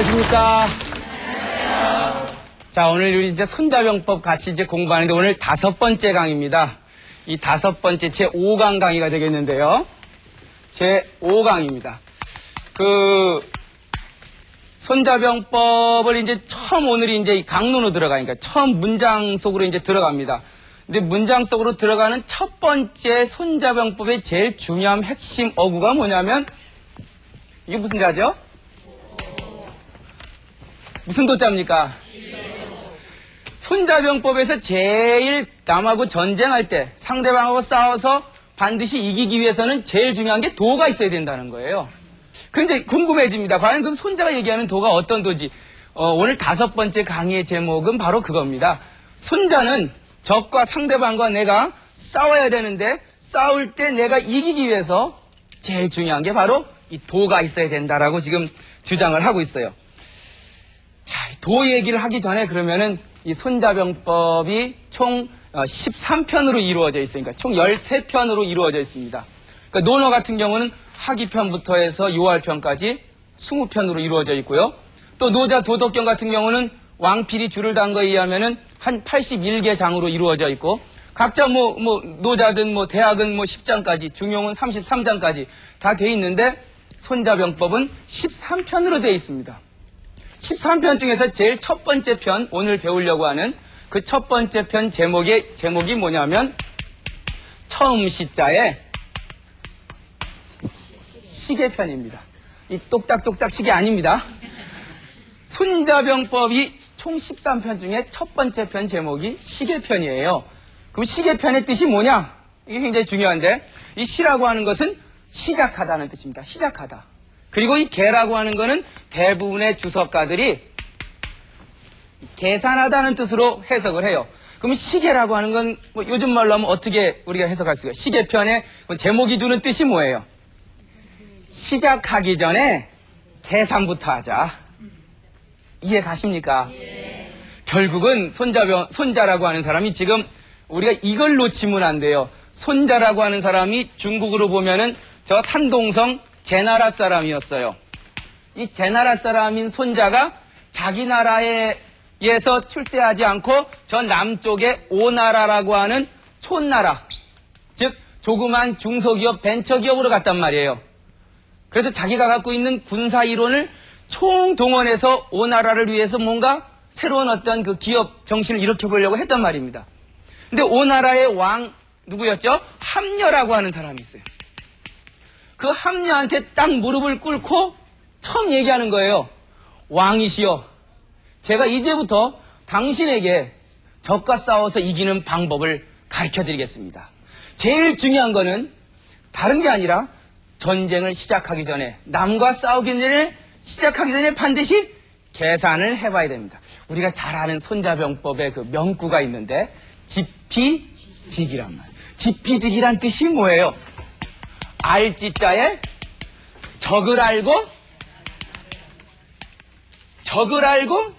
안녕하십니까. 자, 오늘 우리 이제 손자병법 같이 이제 공부하는데 오늘 5번째 강의입니다. 이 5번째 제 5강 강의가 되겠는데요. 제 5강입니다. 손자병법을 이제 처음 오늘이 이제 강론으로 들어가니까 처음 문장 속으로 이제 들어갑니다. 근데 문장 속으로 들어가는 첫 번째 손자병법의 제일 중요한 핵심 어구가 뭐냐면 이게 무슨 자죠? 무슨 도자입니까? 손자병법에서 제일 남하고 전쟁할 때 상대방하고 싸워서 반드시 이기기 위해서는 제일 중요한 게 도가 있어야 된다는 거예요. 근데 궁금해집니다. 과연 그럼 손자가 얘기하는 도가 어떤 도지? 오늘 5번째 강의의 제목은 바로 그겁니다. 손자는 적과 상대방과 내가 싸워야 되는데 싸울 때 내가 이기기 위해서 제일 중요한 게 바로 이 도가 있어야 된다라고 지금 주장을 하고 있어요. 자, 도 얘기를 하기 전에 그러면은 이 손자병법이 총 13편으로 이루어져 있으니까 총 13편으로 이루어져 있습니다. 그러니까 논어 같은 경우는 하기편부터 해서 요할편까지 20편으로 이루어져 있고요. 또 노자 도덕경 같은 경우는 왕필이 줄을 단 거에 의하면은 한 81개 장으로 이루어져 있고 각자 노자든 대학은 10장까지 중용은 33장까지 다 돼 있는데 손자병법은 13편으로 돼 있습니다. 13편 중에서 제일 첫 번째 편, 오늘 배우려고 하는 그 첫 번째 편 제목이 뭐냐면 처음 시자의 시계편입니다. 이 똑딱똑딱 시계 아닙니다. 손자병법이 총 13편 중에 첫 번째 편 제목이 시계편이에요. 그럼 시계편의 뜻이 뭐냐? 이게 굉장히 중요한데 이 시라고 하는 것은 시작하다는 뜻입니다. 시작하다. 그리고 이 계라고 하는 거는 대부분의 주석가들이 계산하다는 뜻으로 해석을 해요. 그럼 시계라고 하는 건 요즘 말로 하면 어떻게 우리가 해석할 수가 있어요? 시계편의 제목이 주는 뜻이 뭐예요? 시작하기 전에 계산부터 하자. 이해 가십니까? 결국은 손자라고 하는 사람이 지금 우리가 이걸 놓치면 안 돼요. 손자라고 하는 사람이 중국으로 보면은 저 산동성 제나라 사람이었어요. 이 제나라 사람인 손자가 자기 나라에서 출세하지 않고 저 남쪽에 오나라라고 하는 촌나라, 즉 조그만 중소기업 벤처기업으로 갔단 말이에요. 그래서 자기가 갖고 있는 군사 이론을 총동원해서 오나라를 위해서 뭔가 새로운 어떤 그 기업 정신을 일으켜보려고 했단 말입니다. 근데 오나라의 왕 누구였죠? 함녀라고 하는 사람이 있어요. 그 함녀한테 딱 무릎을 꿇고 처음 얘기하는 거예요. 왕이시여, 제가 이제부터 당신에게 적과 싸워서 이기는 방법을 가르쳐드리겠습니다. 제일 중요한 거는 다른 게 아니라 전쟁을 시작하기 전에, 남과 싸우기 전에, 시작하기 전에 반드시 계산을 해봐야 됩니다. 우리가 잘 아는 손자병법의 그 명구가 있는데 지피지기란 말. 지피지기란 뜻이 뭐예요? 알지자에 적을 알고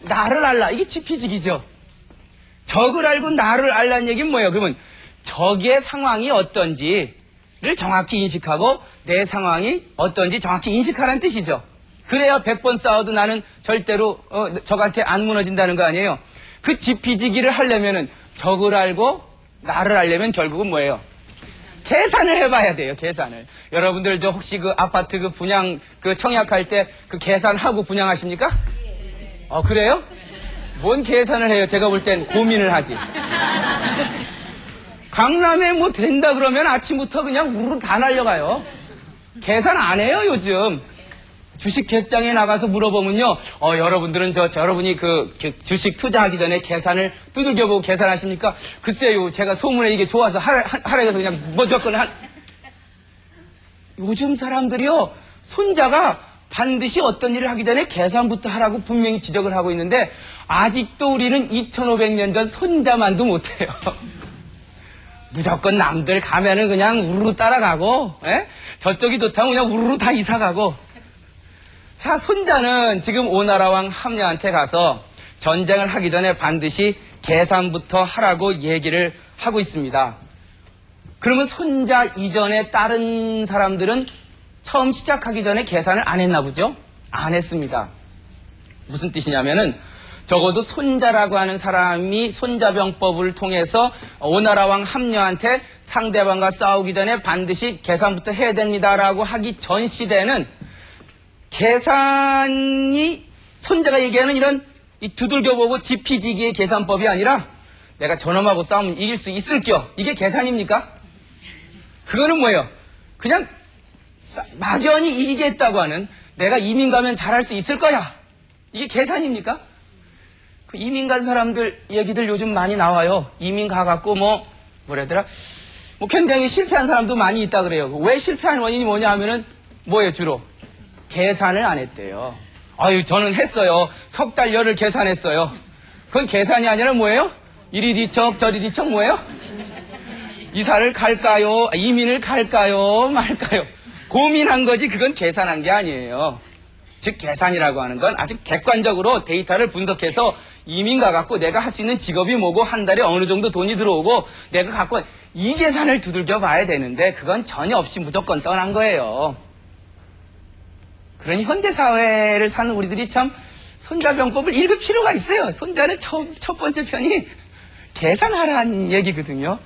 나를 알라. 이게 지피지기죠. 적을 알고 나를 알라는 얘기는 뭐예요? 그러면 적의 상황이 어떤지를 정확히 인식하고 내 상황이 어떤지 정확히 인식하라는 뜻이죠. 그래야 100번 싸워도 나는 절대로 적한테 안 무너진다는 거 아니에요. 그 지피지기를 하려면은 적을 알고 나를 알려면 결국은 뭐예요? 계산을 해봐야 돼요. 계산을. 여러분들 저 혹시 그 아파트 그 분양 그 청약할 때 그 계산하고 분양하십니까? 그래요? 뭔 계산을 해요? 제가 볼 땐 고민을 하지. 강남에 된다 그러면 아침부터 그냥 우르르 다 날려가요. 계산 안 해요 요즘. 주식 객장에 나가서 물어보면요, 여러분들은 여러분이 그 주식 투자하기 전에 계산을 두들겨보고 계산하십니까? 글쎄요, 제가 소문에 이게 좋아서 하락해서 그냥 무조건 요즘 사람들이요, 손자가 반드시 어떤 일을 하기 전에 계산부터 하라고 분명히 지적을 하고 있는데, 아직도 우리는 2500년 전 손자만도 못해요. 무조건 남들 가면은 그냥 우르르 따라가고, 저쪽이 좋다면 그냥 우르르 다 이사가고. 자, 손자는 지금 오나라왕 함녀한테 가서 전쟁을 하기 전에 반드시 계산부터 하라고 얘기를 하고 있습니다. 그러면 손자 이전에 다른 사람들은 처음 시작하기 전에 계산을 안 했나 보죠? 안 했습니다. 무슨 뜻이냐면은 적어도 손자라고 하는 사람이 손자병법을 통해서 오나라왕 함녀한테 상대방과 싸우기 전에 반드시 계산부터 해야 됩니다라고 하기 전 시대에는 계산이 손자가 얘기하는 이런 이 두들겨보고 지피지기의 계산법이 아니라 내가 저놈하고 싸우면 이길 수 있을겨. 이게 계산입니까? 그거는 뭐예요? 그냥 막연히 이기겠다고 하는 내가 이민 가면 잘할 수 있을 거야. 이게 계산입니까? 그 이민 간 사람들 얘기들 요즘 많이 나와요. 이민 가갖고 뭐라더라? 굉장히 실패한 사람도 많이 있다 그래요. 왜 실패한 원인이 뭐냐 하면은 뭐예요, 주로? 계산을 안 했대요. 아유, 저는 했어요. 석 달 열을 계산했어요. 그건 계산이 아니라 뭐예요? 이리 뒤척 저리 뒤척 뭐예요? 이사를 갈까요? 이민을 갈까요? 말까요? 고민한 거지 그건 계산한 게 아니에요. 즉 계산이라고 하는 건 아주 객관적으로 데이터를 분석해서 이민 가갖고 내가 할 수 있는 직업이 뭐고 한 달에 어느 정도 돈이 들어오고 내가 갖고 이 계산을 두들겨 봐야 되는데 그건 전혀 없이 무조건 떠난 거예요. 그러니 현대사회를 사는 우리들이 참 손자병법을 읽을 필요가 있어요. 손자는 첫 번째 편이 계산하라는 얘기거든요.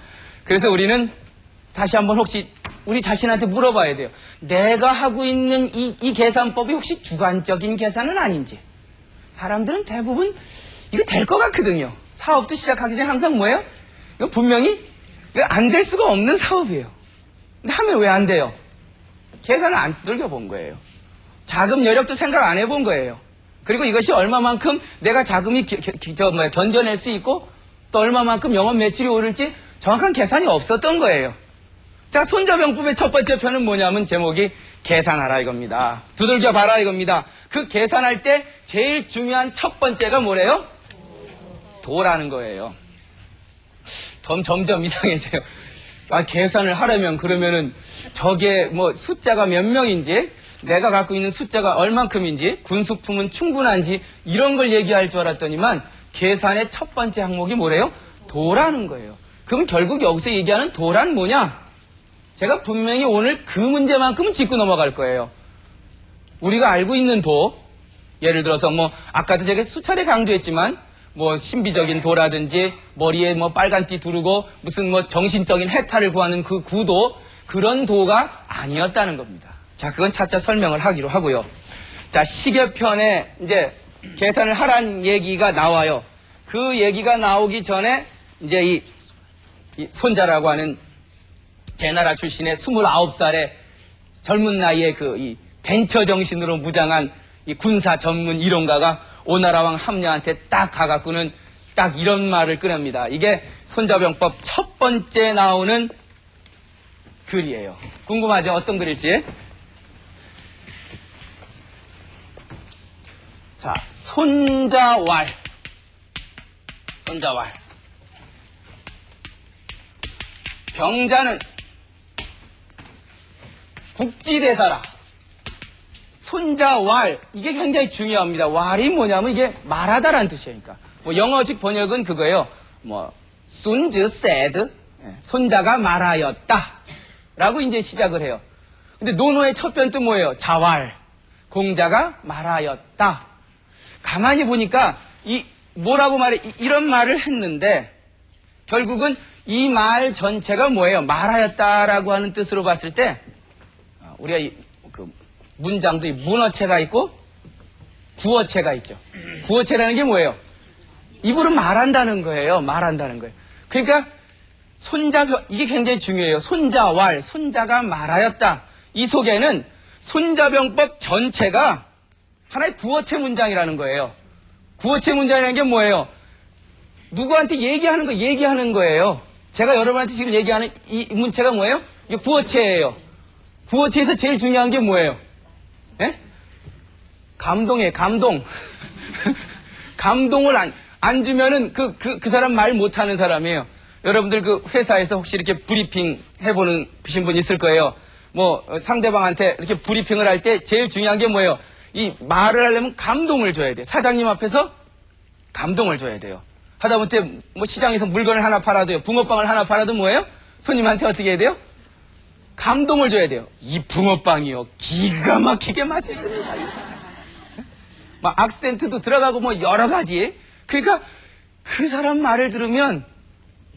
그래서 우리는 다시 한번 혹시 우리 자신한테 물어봐야 돼요. 내가 하고 있는 이 계산법이 혹시 주관적인 계산은 아닌지. 사람들은 대부분 이거 될 것 같거든요. 사업도 시작하기 전에 항상 뭐예요? 이거 분명히 안 될 수가 없는 사업이에요. 근데 하면 왜 안 돼요? 계산을 안 두들겨 본 거예요. 자금 여력도 생각 안 해본 거예요. 그리고 이것이 얼마만큼 내가 자금이 견뎌낼 수 있고 또 얼마만큼 영업 매출이 오를지 정확한 계산이 없었던 거예요. 자, 손자병법의 첫 번째 편은 뭐냐면 제목이 계산하라 이겁니다. 두들겨 봐라 이겁니다. 그 계산할 때 제일 중요한 첫 번째가 뭐래요? 도라는 거예요. 점점 이상해져요. 계산을 하려면 그러면은 저게 숫자가 몇 명인지 내가 갖고 있는 숫자가 얼만큼인지 군수품은 충분한지 이런 걸 얘기할 줄 알았더니만 계산의 첫 번째 항목이 뭐래요? 도라는 거예요. 그럼 결국 여기서 얘기하는 도란 뭐냐? 제가 분명히 오늘 그 문제만큼은 짚고 넘어갈 거예요. 우리가 알고 있는 도, 예를 들어서 아까도 제가 수차례 강조했지만 신비적인 도라든지 머리에 빨간띠 두르고 무슨 정신적인 해탈을 구하는 그 구도, 그런 도가 아니었다는 겁니다. 자, 그건 차차 설명을 하기로 하고요. 자, 시계편에 이제 계산을 하란 얘기가 나와요. 그 얘기가 나오기 전에 이제 이 손자라고 하는 제나라 출신의 29살의 젊은 나이에 이 벤처 정신으로 무장한 이 군사 전문 이론가가 오나라왕 함녀한테 딱 가갖고는 딱 이런 말을 꺼냅니다. 이게 손자병법 첫 번째 나오는 글이에요. 궁금하죠? 어떤 글일지? 자, 손자왈. 병자는 국지대사라. 손자왈. 이게 굉장히 중요합니다. 왈이 뭐냐면 이게 말하다라는 뜻이에요. 그러니까 영어식 번역은 그거예요. 손즈 said. 손자가 말하였다. 라고 이제 시작을 해요. 근데 논어의 첫 변도 뭐예요? 자왈. 공자가 말하였다. 가만히 보니까 뭐라고 말해? 이런 말을 했는데 결국은 이 말 전체가 뭐예요? 말하였다라고 하는 뜻으로 봤을 때 우리가 그 문장도 문어체가 있고 구어체가 있죠. 구어체라는 게 뭐예요? 입으로 말한다는 거예요. 말한다는 거예요. 그러니까 이게 굉장히 중요해요. 손자왈, 손자가 말하였다. 이 속에는 손자병법 전체가 하나의 구어체 문장이라는 거예요. 구어체 문장이라는 게 뭐예요? 누구한테 얘기하는 거예요. 제가 여러분한테 지금 얘기하는 이 문체가 뭐예요? 이게 구어체예요. 구어체에서 제일 중요한 게 뭐예요? 예? 감동이에요, 감동. 감동을 안 주면은 그 사람 말 못하는 사람이에요. 여러분들 그 회사에서 혹시 이렇게 브리핑 해보신 분 있을 거예요. 상대방한테 이렇게 브리핑을 할 때 제일 중요한 게 뭐예요? 이 말을 하려면 감동을 줘야 돼요. 사장님 앞에서 감동을 줘야 돼요. 하다못해 시장에서 물건을 하나 팔아도요. 붕어빵을 하나 팔아도 뭐예요? 손님한테 어떻게 해야 돼요? 감동을 줘야 돼요. 이 붕어빵이요. 기가 막히게 맛있습니다. 막 악센트도 들어가고 뭐 여러 가지. 그러니까 그 사람 말을 들으면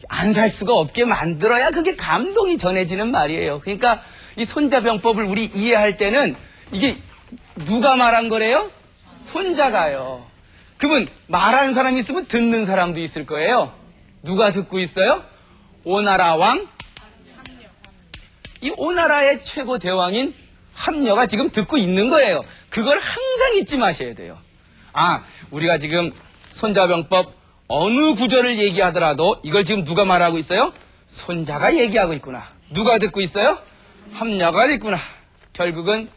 안 살 수가 없게 만들어야 그게 감동이 전해지는 말이에요. 그러니까 이 손자병법을 우리 이해할 때는 이게 누가 말한 거래요? 손자가요. 그러면 말하는 사람이 있으면 듣는 사람도 있을 거예요. 누가 듣고 있어요? 오나라 왕? 이 오나라의 최고 대왕인 함녀가 지금 듣고 있는 거예요. 그걸 항상 잊지 마셔야 돼요. 아, 우리가 지금 손자병법 어느 구절을 얘기하더라도 이걸 지금 누가 말하고 있어요? 손자가 얘기하고 있구나. 누가 듣고 있어요? 함녀가 있구나. 결국은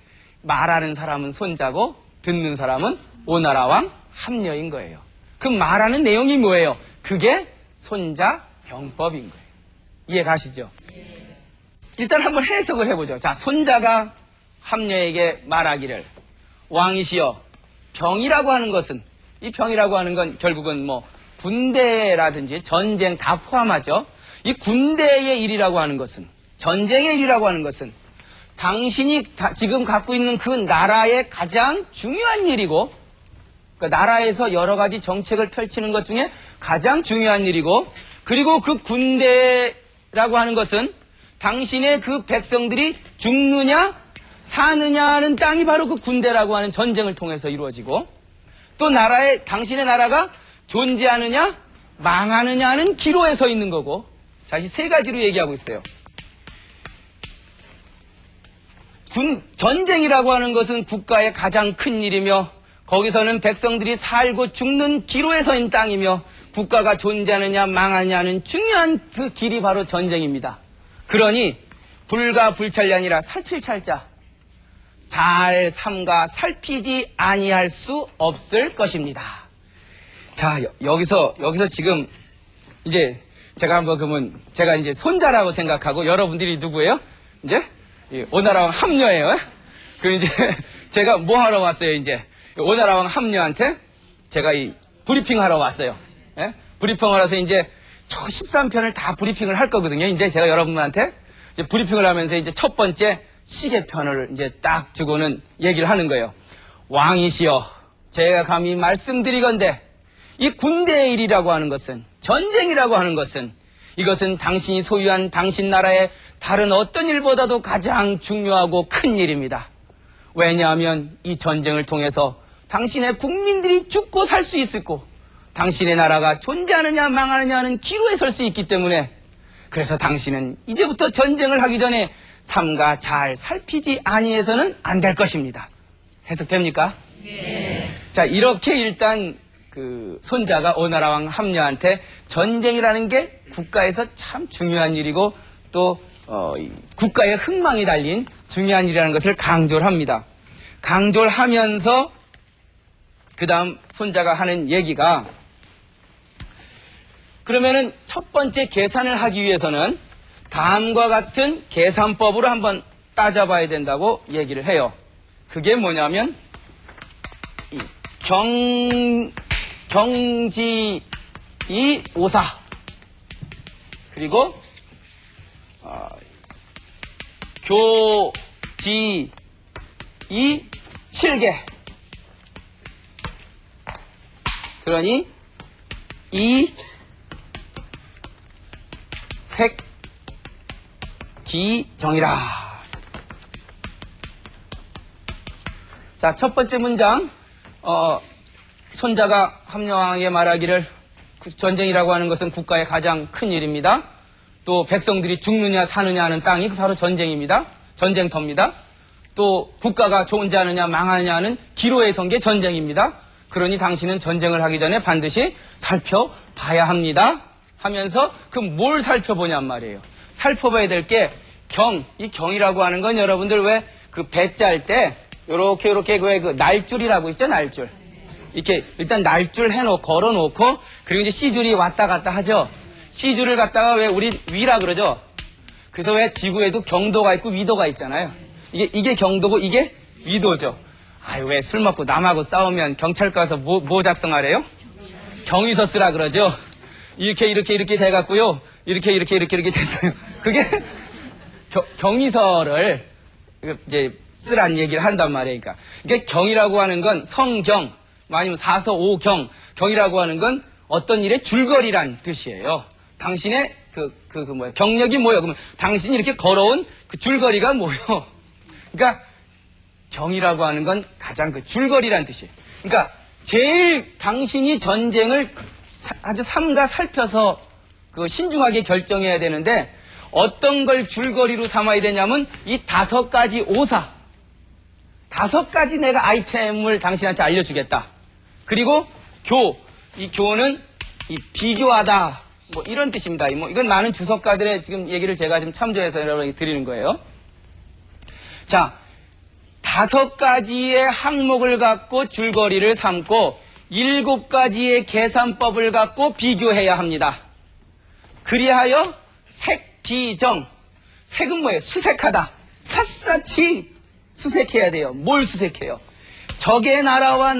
말하는 사람은 손자고 듣는 사람은 오나라 왕 함녀인 거예요. 그 말하는 내용이 뭐예요? 그게 손자병법인 거예요. 이해 가시죠? 일단 한번 해석을 해보죠. 자, 손자가 함녀에게 말하기를 왕이시여, 병이라고 하는 것은, 이 병이라고 하는 건 결국은 뭐 군대라든지 전쟁 다 포함하죠. 이 군대의 일이라고 하는 것은, 전쟁의 일이라고 하는 것은 당신이 지금 갖고 있는 그 나라의 가장 중요한 일이고, 그러니까 나라에서 여러 가지 정책을 펼치는 것 중에 가장 중요한 일이고, 그리고 그 군대라고 하는 것은 당신의 그 백성들이 죽느냐 사느냐는 땅이 바로 그 군대라고 하는 전쟁을 통해서 이루어지고, 또 당신의 나라가 존재하느냐 망하느냐는 기로에 서 있는 거고. 자, 이 세 가지로 얘기하고 있어요. 전쟁이라고 하는 것은 국가의 가장 큰 일이며, 거기서는 백성들이 살고 죽는 기로에 서 있는 땅이며, 국가가 존재하느냐 망하느냐는 중요한 그 길이 바로 전쟁입니다. 그러니 불가 불찰이 아니라 살필 찰자, 잘 삼가 살피지 아니할 수 없을 것입니다. 자, 여기서 지금 이제 제가 한번 그러면 제가 이제 손자라고 생각하고 여러분들이 누구예요? 이제 오나라왕 함녀예요. 그 이제 제가 뭐 하러 왔어요? 이제 오나라왕 함녀한테 제가 이 브리핑 하러 왔어요. 예? 브리핑을 해서 이제 저 13편을 다 브리핑을 할 거거든요. 이제 제가 여러분한테 이제 브리핑을 하면서 이제 첫 번째 시계편을 이제 딱 주고는 얘기를 하는 거예요. 왕이시여, 제가 감히 말씀드리건대 이 군대의 일이라고 하는 것은, 전쟁이라고 하는 것은, 이것은 당신이 소유한 당신 나라의 다른 어떤 일보다도 가장 중요하고 큰 일입니다. 왜냐하면 이 전쟁을 통해서 당신의 국민들이 죽고 살 수 있고, 당신의 나라가 존재하느냐 망하느냐는 기로에 설 수 있기 때문에, 그래서 당신은 이제부터 전쟁을 하기 전에 삼가 잘 살피지 아니해서는 안 될 것입니다. 해석됩니까? 네. 자, 이렇게 일단 그 손자가 오나라왕 함녀한테 전쟁이라는 게 국가에서 참 중요한 일이고, 또 국가의 흥망이 달린 중요한 일이라는 것을 강조를 합니다. 강조를 하면서 그 다음 손자가 하는 얘기가, 그러면은 첫 번째 계산을 하기 위해서는 다음과 같은 계산법으로 한번 따져봐야 된다고 얘기를 해요. 그게 뭐냐면 경지이 오사, 그리고 교지이 7개. 그러니 이 색기정이라. 자, 첫 번째 문장, 손자가 함녀왕에게 말하기를 전쟁이라고 하는 것은 국가의 가장 큰 일입니다. 또 백성들이 죽느냐 사느냐 하는 땅이 바로 전쟁입니다. 전쟁터입니다. 또 국가가 존재하느냐 망하느냐는 기로에 선 게 전쟁입니다. 그러니 당신은 전쟁을 하기 전에 반드시 살펴봐야 합니다. 하면서 그럼 뭘 살펴보냔 말이에요. 살펴봐야 될 게 이 경이라고 하는 건 여러분들 왜 그 배 짤 때 요렇게 왜 그 날줄이라고 있죠, 날줄. 이렇게 일단 날줄 걸어놓고, 그리고 이제 C줄이 왔다 갔다 하죠. C줄을 갖다가 왜 우리 위라 그러죠. 그래서 왜 지구에도 경도가 있고 위도가 있잖아요. 이게 경도고 이게 위도죠. 아유, 왜 술 먹고 남하고 싸우면 경찰 가서 뭐 작성하래요? 경위서 쓰라 그러죠. 이렇게 돼갖고요. 이렇게 됐어요. 그게 경위서를 이제 쓰란 얘기를 한단 말이에요. 그러니까 이게 경이라고 하는 건 성경, 뭐 아니면 사서오경, 경이라고 하는 건 어떤 일의 줄거리란 뜻이에요. 당신의 경력이 뭐예요? 그러면 당신이 이렇게 걸어온 그 줄거리가 뭐예요? 그러니까 경이라고 하는 건 가장 그 줄거리란 뜻이에요. 그러니까 제일 당신이 전쟁을 아주 삼가 살펴서 그 신중하게 결정해야 되는데 어떤 걸 줄거리로 삼아야 되냐면 이 5가지 오사, 5가지 내가 아이템을 당신한테 알려주겠다. 그리고 이 교는 이 비교하다 뭐 이런 뜻입니다. 뭐 이건 많은 주석가들의 지금 얘기를 제가 지금 참조해서 여러분에게 드리는 거예요. 자, 5가지의 항목을 갖고 줄거리를 삼고 7가지의 계산법을 갖고 비교해야 합니다. 그리하여 색비정. 색은 뭐예요? 수색하다. 샅샅이 수색해야 돼요. 뭘 수색해요? 적의 나라와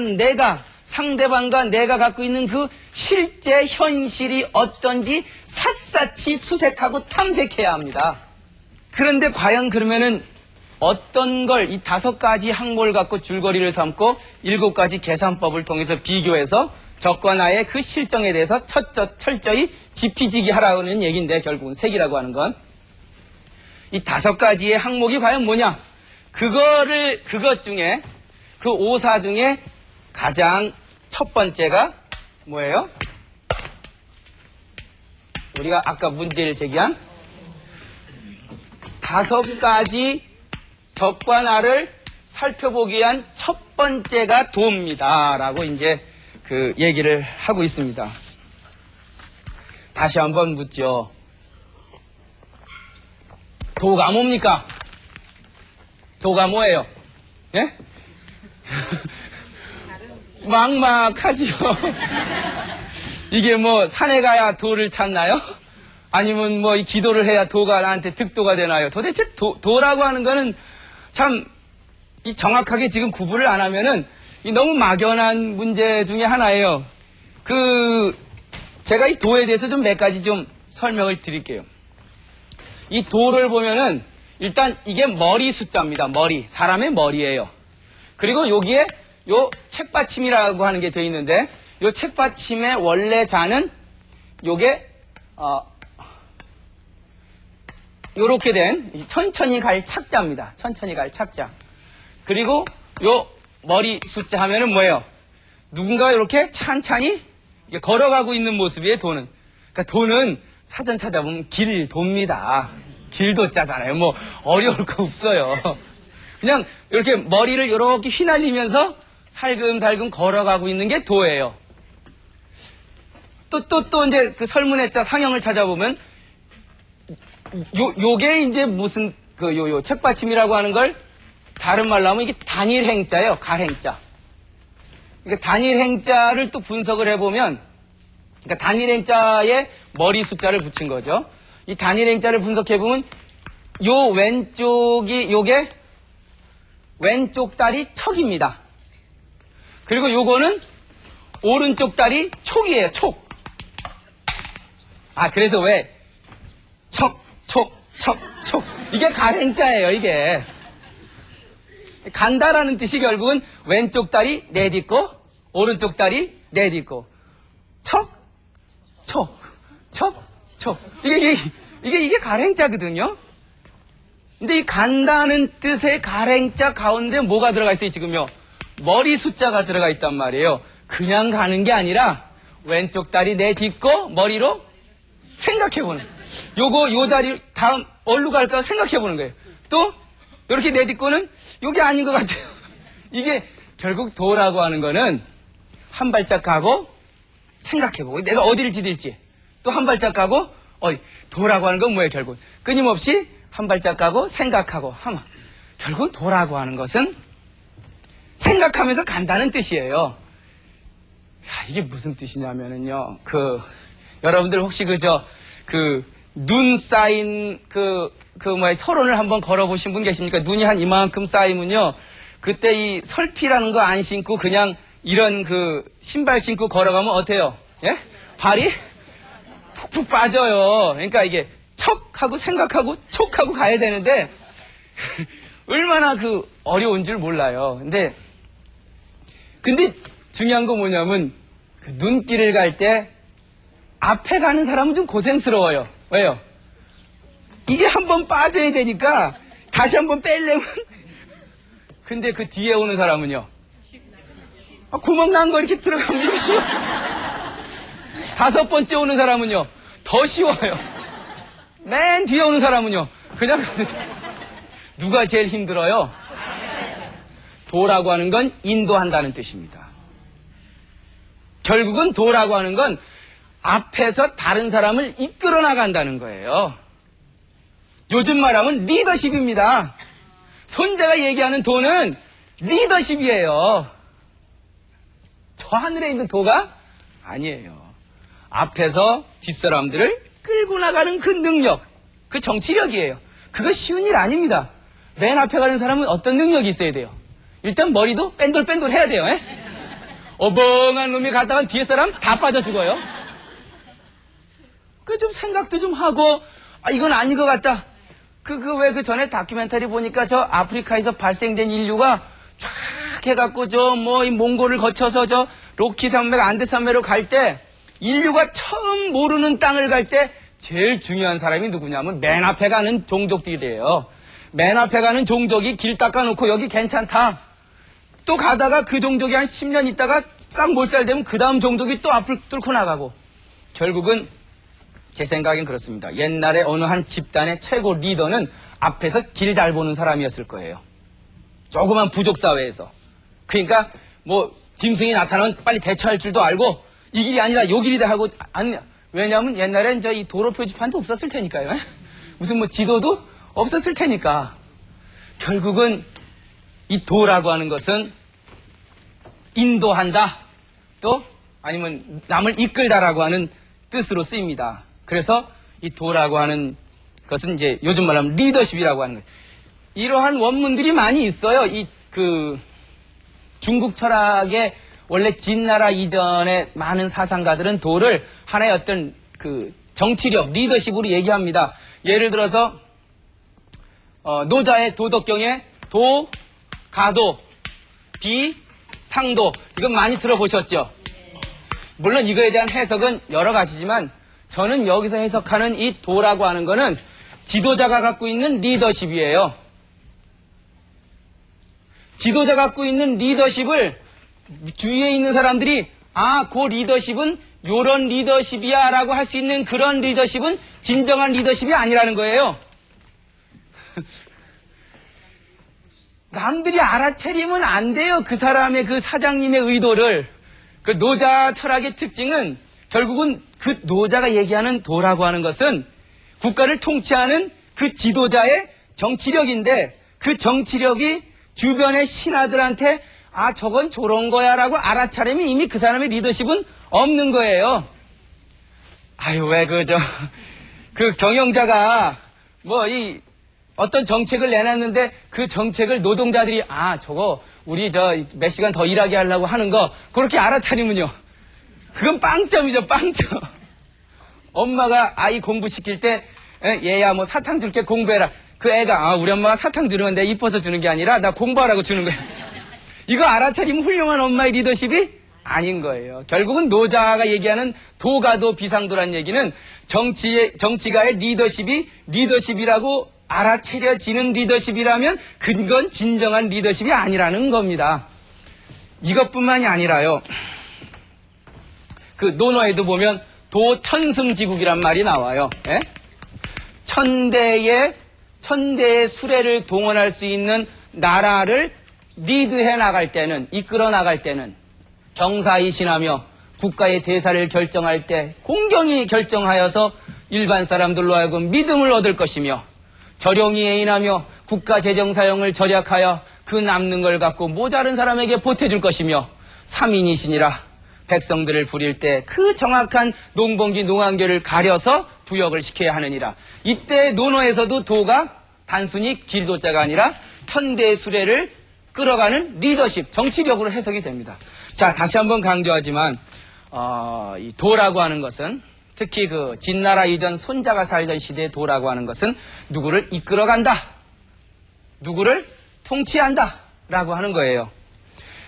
상대방과 내가 갖고 있는 그 실제 현실이 어떤지 샅샅이 수색하고 탐색해야 합니다. 그런데 과연 그러면은 어떤 걸 이 5가지 항목을 갖고 줄거리를 삼고 7가지 계산법을 통해서 비교해서 적과 나의 그 실정에 대해서 철저히 지피지기 하라는 얘기인데 결국은 색이라고 하는 건 이 5가지의 항목이 과연 뭐냐? 그것 중에 그 오사 중에 가장 첫 번째가 뭐예요? 우리가 아까 문제를 제기한 5가지 적과 나를 살펴보기 위한 첫 번째가 도입니다. 라고 이제 그 얘기를 하고 있습니다. 다시 한번 묻죠. 도가 뭡니까? 도가 뭐예요? 예? 막막하지요. 이게 뭐 산에 가야 도를 찾나요? 아니면 뭐 이 기도를 해야 도가 나한테 득도가 되나요? 도대체 도라고 하는 거는 참 이 정확하게 지금 구분을 안 하면은 이 너무 막연한 문제 중에 하나예요. 제가 이 도에 대해서 좀 몇 가지 좀 설명을 드릴게요. 이 도를 보면은 일단 이게 머리 숫자입니다. 사람의 머리예요. 그리고 여기에 요 책받침이라고 하는 게 되어 있는데 요 책받침의 원래 자는 요게 요렇게 된 천천히 갈 착자입니다. 천천히 갈 착자. 그리고 요 머리 숫자 하면은 뭐예요? 누군가가 이렇게 찬찬히 걸어가고 있는 모습이에요, 도는. 그러니까 도는 사전 찾아보면 길도입니다. 길도자잖아요. 뭐 어려울 거 없어요. 그냥 이렇게 머리를 이렇게 휘날리면서 살금살금 걸어가고 있는 게 도예요. 또 이제 그 설문의자 상형을 찾아보면 요게 이제 무슨 요 책받침이라고 하는 걸 다른 말로 하면 이게 단일행자예요. 가행자. 그러니까 단일행자를 또 분석을 해보면 그러니까 단일행자에 머리 숫자를 붙인 거죠. 이 단일행자를 분석해보면 요 왼쪽이 요게 왼쪽 다리 척입니다. 그리고 요거는 오른쪽 다리 촉이에요. 그래서 왜 척 이게 가행자예요. 이게 간다라는 뜻이 결국은 왼쪽 다리 내딛고 오른쪽 다리 내딛고 척 이게 가행자거든요. 근데 이 간다는 뜻의 가행자 가운데 뭐가 들어가 있어요? 지금요 머리 숫자가 들어가 있단 말이에요. 그냥 가는 게 아니라 왼쪽 다리 내딛고 머리로 생각해보는 요 다리 다음 어디로 갈까 생각해보는 거예요. 또 이렇게 내딛고는 요게 아닌 것 같아요. 이게 결국 도라고 하는 거는 한 발짝 가고 생각해보고 내가 어디를 디딜지 또 한 발짝 가고 도라고 하는 건 뭐예요? 결국 끊임없이 한 발짝 가고 생각하고 하면 결국 도라고 하는 것은 생각하면서 간다는 뜻이에요. 이게 무슨 뜻이냐면은요 여러분들 혹시 눈 쌓인 서론을 한번 걸어보신 분 계십니까? 눈이 한 이만큼 쌓이면요 그때 이 설피라는 거 안 신고 그냥 이런 신발 신고 걸어가면 어때요? 예? 발이 푹푹 빠져요. 그러니까 이게 척하고 생각하고 촉하고 가야 되는데 얼마나 어려운 줄 몰라요. 근데 중요한 건 뭐냐면 그 눈길을 갈 때 앞에 가는 사람은 좀 고생스러워요. 왜요? 이게 한번 빠져야 되니까 다시 한번 빼려면 근데 그 뒤에 오는 사람은요. 구멍 난 거 이렇게 들어가면 좀 쉬워. 5번째 오는 사람은요. 더 쉬워요. 맨 뒤에 오는 사람은요. 그냥 가도 돼. 누가 제일 힘들어요? 도라고 하는 건 인도한다는 뜻입니다. 결국은 도라고 하는 건 앞에서 다른 사람을 이끌어 나간다는 거예요. 요즘 말하면 리더십입니다. 손자가 얘기하는 도는 리더십이에요. 저 하늘에 있는 도가 아니에요. 앞에서 뒷사람들을 끌고 나가는 그 능력, 그 정치력이에요. 그거 쉬운 일 아닙니다. 맨 앞에 가는 사람은 어떤 능력이 있어야 돼요? 일단 머리도 뺀돌뺀돌 해야 돼요. 에? 어벙한 놈이 갔다가 뒤에 사람 다 빠져 죽어요. 그 좀 생각도 좀 하고, 이건 아닌 것 같다. 왜 그 전에 다큐멘터리 보니까 저 아프리카에서 발생된 인류가 쫙 해갖고 이 몽골을 거쳐서 저 로키 산맥, 안데 산맥으로 갈 때 인류가 처음 모르는 땅을 갈 때 제일 중요한 사람이 누구냐면 맨 앞에 가는 종족들이에요. 맨 앞에 가는 종족이 길 닦아놓고 여기 괜찮다. 또 가다가 그 종족이 한 10년 있다가 싹 몰살되면 그 다음 종족이 또 앞을 뚫고 나가고 결국은 제 생각엔 그렇습니다. 옛날에 어느 한 집단의 최고 리더는 앞에서 길 잘 보는 사람이었을 거예요. 조그만 부족사회에서. 그러니까 짐승이 나타나면 빨리 대처할 줄도 알고 이 길이 아니라 요 길이다 하고 왜냐하면 옛날엔 이 도로 표지판도 없었을 테니까요. 무슨 지도도 없었을 테니까. 결국은 이 도라고 하는 것은 인도한다 또 아니면 남을 이끌다라고 하는 뜻으로 쓰입니다. 그래서 이 도라고 하는 것은 이제 요즘 말하면 리더십이라고 하는 거예요. 이러한 원문들이 많이 있어요. 중국 철학의 원래 진나라 이전의 많은 사상가들은 도를 하나의 어떤 정치력, 리더십으로 얘기합니다. 예를 들어서 노자의 도덕경에 도, 가도, 비, 상도 이건 많이 들어보셨죠? 물론 이거에 대한 해석은 여러 가지지만 저는 여기서 해석하는 이 도라고 하는 거는 지도자가 갖고 있는 리더십이에요. 지도자가 갖고 있는 리더십을 주위에 있는 사람들이 그 리더십은 요런 리더십이야 라고 할 수 있는 그런 리더십은 진정한 리더십이 아니라는 거예요. 남들이 알아차리면 안 돼요. 그 사람의 그 사장님의 의도를. 그 노자 철학의 특징은 결국은 그 노자가 얘기하는 도라고 하는 것은 국가를 통치하는 그 지도자의 정치력인데 그 정치력이 주변의 신하들한테 저건 저런 거야 라고 알아차리면 이미 그 사람의 리더십은 없는 거예요. 그 경영자가 어떤 정책을 내놨는데 그 정책을 노동자들이 저거 우리 몇 시간 더 일하게 하려고 하는 거 그렇게 알아차리면요. 그건 빵점이죠, 빵점. 엄마가 아이 공부시킬 때 얘야 사탕 줄게 공부해라. 그 애가 우리 엄마가 사탕 주는 데 이뻐서 주는 게 아니라 나 공부하라고 주는 거야. 이거 알아차리면 훌륭한 엄마의 리더십이 아닌 거예요. 결국은 노자가 얘기하는 도가도 비상도란 얘기는 정치가의 리더십이 리더십이라고 알아차려지는 리더십이라면 그건 진정한 리더십이 아니라는 겁니다. 이것뿐만이 아니라요. 그 논어에도 보면 도천승지국이란 말이 나와요. 예? 천대의 수레를 동원할 수 있는 나라를 리드해 나갈 때는, 이끌어 나갈 때는 경사이신하며 국가의 대사를 결정할 때 공경이 결정하여서 일반 사람들로 하여금 믿음을 얻을 것이며 절용이 애인하며 국가 재정 사용을 절약하여 그 남는 걸 갖고 모자른 사람에게 보태줄 것이며 삼인이시니라 백성들을 부릴 때 그 정확한 농번기 농한결을 가려서 부역을 시켜야 하느니라. 이때 논어에서도 도가 단순히 길도자가 아니라 천대의 수레를 끌어가는 리더십, 정치력으로 해석이 됩니다. 자, 다시 한번 강조하지만 이 도라고 하는 것은 특히 그 진나라 이전 손자가 살던 시대의 도라고 하는 것은 누구를 이끌어간다, 누구를 통치한다 라고 하는 거예요.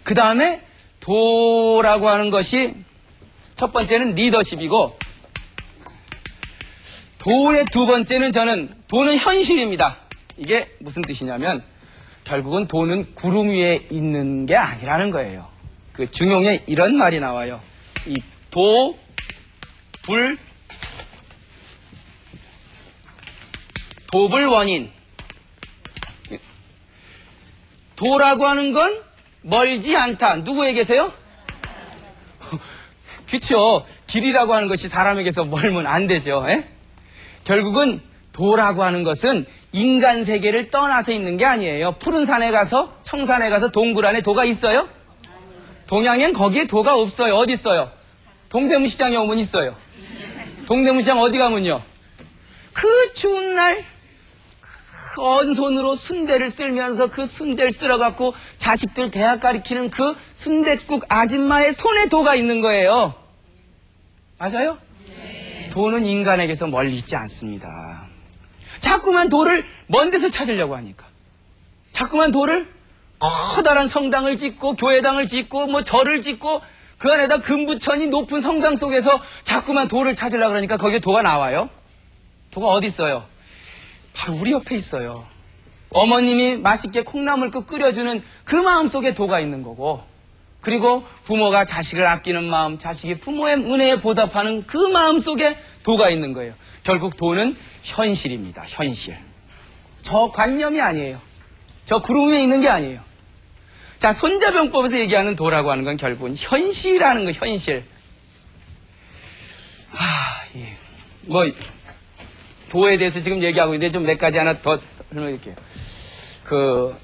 그 다음에 도라고 하는 것이 첫 번째는 리더십이고, 도의 두 번째는 도는 현실입니다. 이게 무슨 뜻이냐면 결국은 도는 구름 위에 있는 게 아니라는 거예요. 그 중용에 이런 말이 나와요. 이 도, 불, 도불원인. 도라고 하는 건 멀지 않다. 누구에게서요? 그쵸. 길이라고 하는 것이 사람에게서 멀면 안 되죠. 에? 결국은 도라고 하는 것은 인간 세계를 떠나서 있는 게 아니에요. 푸른 산에 가서, 청산에 가서 동굴 안에 도가 있어요? 동양엔 거기에 도가 없어요. 어디 있어요? 동대문 시장에 오면 있어요. 동대문 시장 어디 가면요? 그 추운 날, 언 손으로 순대를 쓸면서 그 순대를 쓸어갖고 자식들 대학 가리키는 그 순댓국 아줌마의 손에 도가 있는 거예요. 맞아요? 도는 인간에게서 멀리 있지 않습니다. 자꾸만 도를 먼 데서 찾으려고 하니까. 자꾸만 도를 커다란 성당을 짓고 교회당을 짓고 뭐 절을 짓고 그 안에다 금부천이 높은 성당 속에서 자꾸만 도를 찾으려고 그러니까 거기에 도가 나와요. 도가 어디 있어요? 바로 우리 옆에 있어요. 어머님이 맛있게 콩나물국 끓여주는 그 마음 속에 도가 있는 거고, 그리고 부모가 자식을 아끼는 마음, 자식이 부모의 은혜에 보답하는 그 마음 속에 도가 있는 거예요. 결국 도는 현실입니다. 현실. 저 관념이 아니에요. 저 구름 위에 있는 게 아니에요. 자, 손자병법에서 얘기하는 도라고 하는 건 결국은 현실이라는 거, 현실. 예. 도에 대해서 지금 얘기하고 있는데 좀 몇 가지 하나 더 설명드릴게요.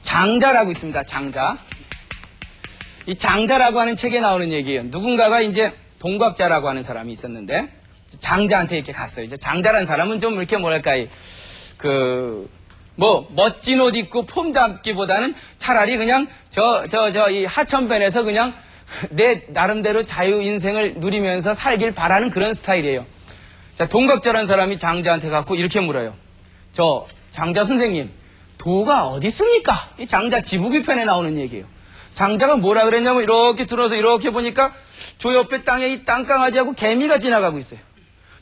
장자라고 있습니다. 장자. 이 장자라고 하는 책에 나오는 얘기예요. 누군가가 이제 동각자라고 하는 사람이 있었는데 장자한테 이렇게 갔어요. 이제 장자라는 사람은 좀 이렇게 뭐랄까, 멋진 옷 입고 폼 잡기보다는 차라리 그냥 이 하천변에서 그냥 내 나름대로 자유 인생을 누리면서 살길 바라는 그런 스타일이에요. 자, 동각자라는 사람이 장자한테 갖고 이렇게 물어요. 장자 선생님, 도가 어디 있습니까? 이 장자 지부기 편에 나오는 얘기예요. 장자가 뭐라 그랬냐면 이렇게 들어서 이렇게 보니까 저 옆에 땅에 이 땅강아지하고 개미가 지나가고 있어요.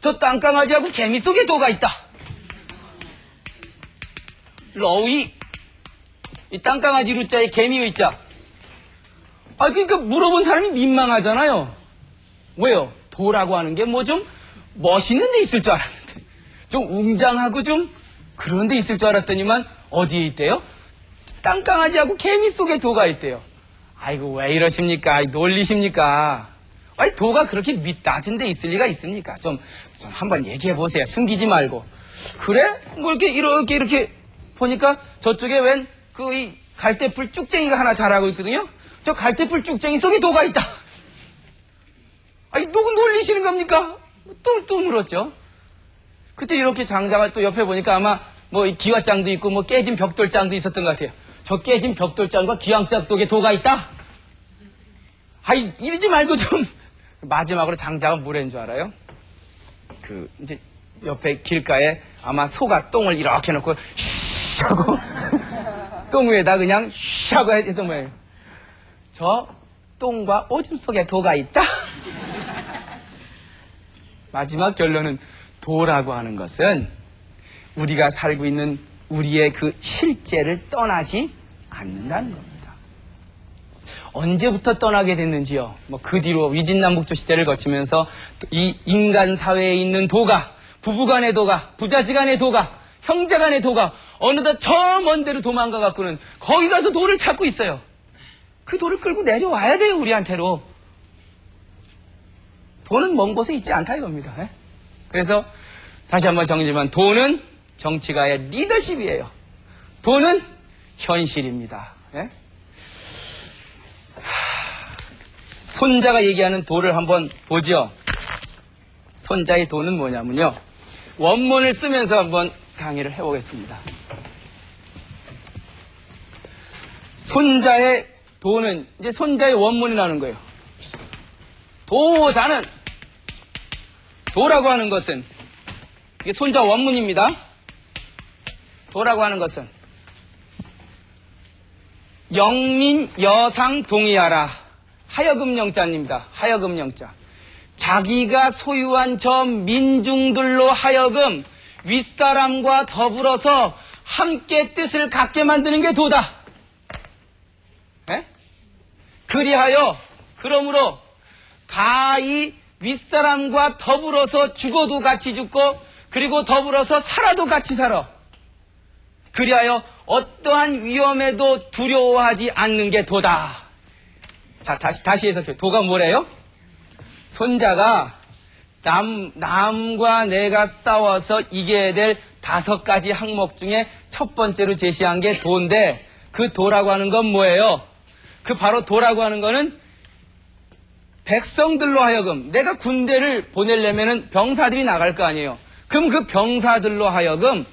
저 땅강아지하고 개미 속에 도가 있다. 러위, 이 땅강아지 루자에 개미 의자. 그러니까 물어본 사람이 민망하잖아요. 왜요? 도라고 하는 게 좀 멋있는 데 있을 줄 알았는데, 좀 웅장하고 좀 그런 데 있을 줄 알았더니만 어디에 있대요? 땅강아지하고 개미 속에 도가 있대요. 아이고, 왜 이러십니까? 놀리십니까? 도가 그렇게 밑따진 데 있을 리가 있습니까? 좀 한번 얘기해 보세요. 숨기지 말고. 그래? 이렇게 보니까 저쪽에 웬 이 갈대풀 쭉쟁이가 하나 자라고 있거든요? 저 갈대풀 쭉쟁이 속에 도가 있다. 누구 놀리시는 겁니까? 또 물었죠. 그때 이렇게 장자가 또 옆에 보니까 아마 기와장도 있고 깨진 벽돌장도 있었던 것 같아요. 저 깨진 벽돌장과 기왕장 속에 도가 있다? 이러지 말고 좀. 마지막으로 장자가 뭐라는 줄 알아요? 이제 옆에 길가에 아마 소가 똥을 이렇게 놓고 쉬 하고 똥 위에다 그냥 쉬 하고 했던 거예요. 저 똥과 오줌 속에 도가 있다? 마지막 결론은 도라고 하는 것은 우리가 살고 있는 우리의 그 실제를 떠나지 않는다는 겁니다. 언제부터 떠나게 됐는지요? 그 뒤로 위진남북조 시대를 거치면서 이 인간 사회에 있는 도가, 부부간의 도가, 부자지간의 도가, 형제간의 도가 어느덧 저 먼 데로 도망가 갖고는 거기 가서 도를 찾고 있어요. 그 도를 끌고 내려와야 돼요, 우리한테로. 도는 먼 곳에 있지 않다 이겁니다. 그래서 다시 한번 정리지만 도는 정치가의 리더십이에요. 도는 현실입니다. 손자가 얘기하는 도를 한번 보죠. 손자의 도는 뭐냐면요. 원문을 쓰면서 한번 강의를 해보겠습니다. 손자의 도는 이제 손자의 원문이 나오는 거예요. 도자는, 도라고 하는 것은, 이게 손자 원문입니다. 도라고 하는 것은 영민 여상 동의하라. 하여금영자입니다. 하여금영자. 자기가 소유한 저 민중들로 하여금 윗사람과 더불어서 함께 뜻을 갖게 만드는 게 도다. 에? 그러므로 가히 윗사람과 더불어서 죽어도 같이 죽고 그리고 더불어서 살아도 같이 살아. 그리하여 어떠한 위험에도 두려워하지 않는 게 도다. 자, 다시 해석해요. 도가 뭐래요? 손자가 남과 내가 싸워서 이겨야 될 5가지 항목 중에 첫 번째로 제시한 게 도인데, 그 도라고 하는 건 뭐예요? 그 바로 도라고 하는 거는 백성들로 하여금, 내가 군대를 보내려면은 병사들이 나갈 거 아니에요. 그럼 그 병사들로 하여금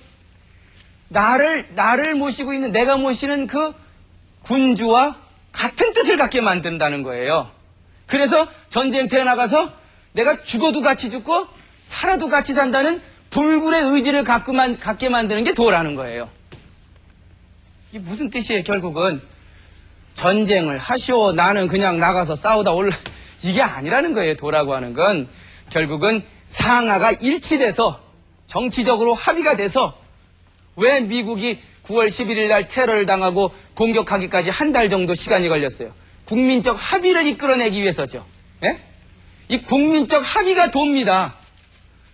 나를 모시고 있는, 내가 모시는 그 군주와 같은 뜻을 갖게 만든다는 거예요. 그래서 전쟁터에 나가서 내가 죽어도 같이 죽고 살아도 같이 산다는 불굴의 의지를 갖게 만드는 게 도라는 거예요. 이게 무슨 뜻이에요? 결국은 전쟁을 하시오, 나는 그냥 나가서 싸우다 올라, 이게 아니라는 거예요. 도라고 하는 건 결국은 상하가 일치돼서 정치적으로 합의가 돼서, 왜 미국이 9월 11일 날 테러를 당하고 공격하기까지 한 달 정도 시간이 걸렸어요? 국민적 합의를 이끌어내기 위해서죠. 예? 이 국민적 합의가 돕니다.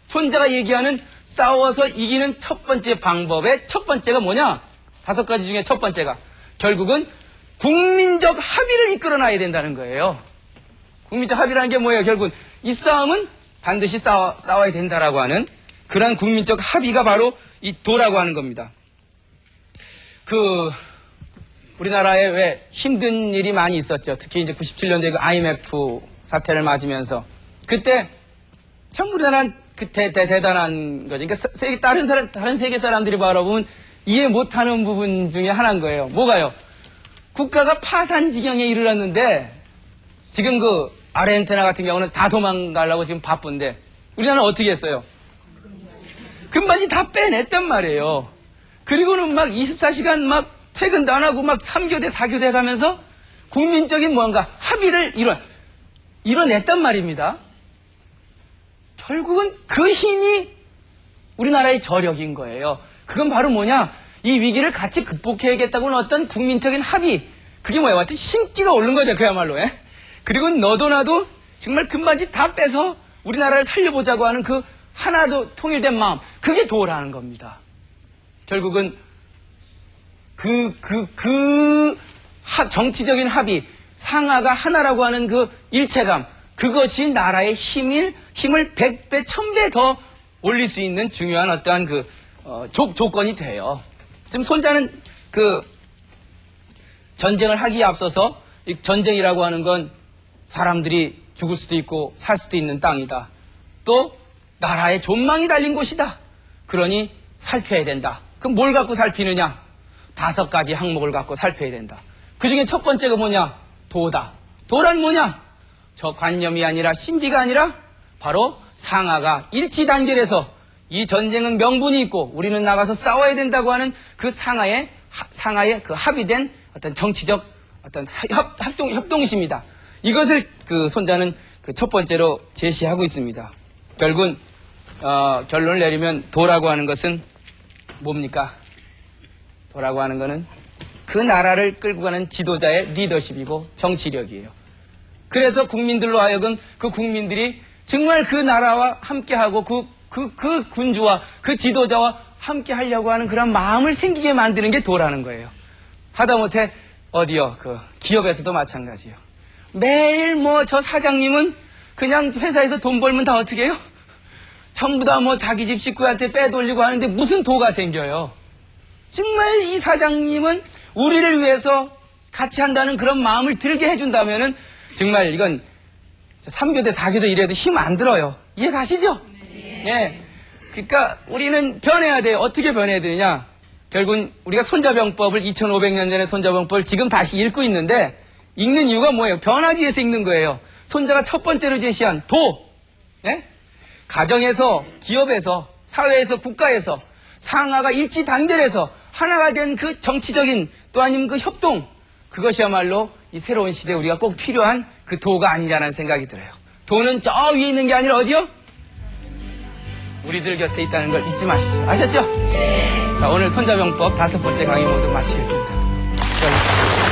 손자가 얘기하는 싸워서 이기는 첫 번째 방법의 첫 번째가 뭐냐? 5가지 중에 첫 번째가 결국은 국민적 합의를 이끌어놔야 된다는 거예요. 국민적 합의라는 게 뭐예요? 결국은 이 싸움은 반드시 싸워야 된다라고 하는 그런 국민적 합의가 바로 이 도라고 하는 겁니다. 우리나라에 왜 힘든 일이 많이 있었죠. 특히 이제 97년도에 그 IMF 사태를 맞으면서. 그때 참 우리나라는 대단한 거죠. 그러니까 다른 세계 사람들이 바라보면 이해 못하는 부분 중에 하나인 거예요. 뭐가요? 국가가 파산 지경에 이르렀는데 지금 그 아르헨티나 같은 경우는 다 도망가려고 지금 바쁜데 우리나라는 어떻게 했어요? 금반지 다 빼냈단 말이에요. 그리고는 막 24시간 막 퇴근도 안 하고 막 3교대, 4교대 가면서 국민적인 뭔가 합의를 이뤄냈단 말입니다. 결국은 그 힘이 우리나라의 저력인 거예요. 그건 바로 뭐냐? 이 위기를 같이 극복해야겠다고는 어떤 국민적인 합의. 그게 뭐예요? 완전 심기가 오른 거죠, 그야말로. 예? 그리고 너도 나도 정말 금반지 다 빼서 우리나라를 살려보자고 하는 그 하나도 통일된 마음. 그게 도라는 겁니다. 결국은 정치적인 합의, 상하가 하나라고 하는 그 일체감, 그것이 나라의 힘을 100배, 1000배 더 올릴 수 있는 중요한 어떠한 조건이 돼요. 지금 손자는 전쟁을 하기에 앞서서 이 전쟁이라고 하는 건 사람들이 죽을 수도 있고 살 수도 있는 땅이다. 또 나라의 존망이 달린 곳이다. 그러니 살펴야 된다. 그럼 뭘 갖고 살피느냐? 5가지 항목을 갖고 살펴야 된다. 그 중에 첫 번째가 뭐냐? 도다. 도란 뭐냐? 저 관념이 아니라 신비가 아니라 바로 상하가 일치단결해서 이 전쟁은 명분이 있고 우리는 나가서 싸워야 된다고 하는 그 상하의 그 합의된 어떤 정치적 어떤 협동심이다. 이것을 그 손자는 그 첫 번째로 제시하고 있습니다. 결국은 결론을 내리면 도라고 하는 것은 뭡니까? 도라고 하는 것은 그 나라를 끌고 가는 지도자의 리더십이고 정치력이에요. 그래서 국민들로 하여금 그 국민들이 정말 그 나라와 함께하고 그 군주와 그 지도자와 함께 하려고 하는 그런 마음을 생기게 만드는 게 도라는 거예요. 하다못해 어디요? 그 기업에서도 마찬가지예요. 매일 저 사장님은 그냥 회사에서 돈 벌면 다 어떻게 해요? 전부 다 자기 집 식구한테 빼돌리고 하는데 무슨 도가 생겨요? 정말 이 사장님은 우리를 위해서 같이 한다는 그런 마음을 들게 해준다면은 정말 이건 3교대, 4교대 이래도 힘 안 들어요. 이해 가시죠? 네. 그러니까 우리는 변해야 돼요. 어떻게 변해야 되느냐? 결국은 우리가 손자병법을 2500년 전에 손자병법을 지금 다시 읽고 있는데 읽는 이유가 뭐예요? 변하기 위해서 읽는 거예요. 손자가 첫 번째로 제시한 도. 네? 가정에서, 기업에서, 사회에서, 국가에서 상하가 일치 단결해서 하나가 된 그 정치적인 또 아니면 그 협동, 그것이야말로 이 새로운 시대에 우리가 꼭 필요한 그 도가 아니냐는 생각이 들어요. 도는 저 위에 있는 게 아니라 어디요? 우리들 곁에 있다는 걸 잊지 마십시오. 아셨죠? 자, 오늘 손자병법 5번째 강의 모두 마치겠습니다.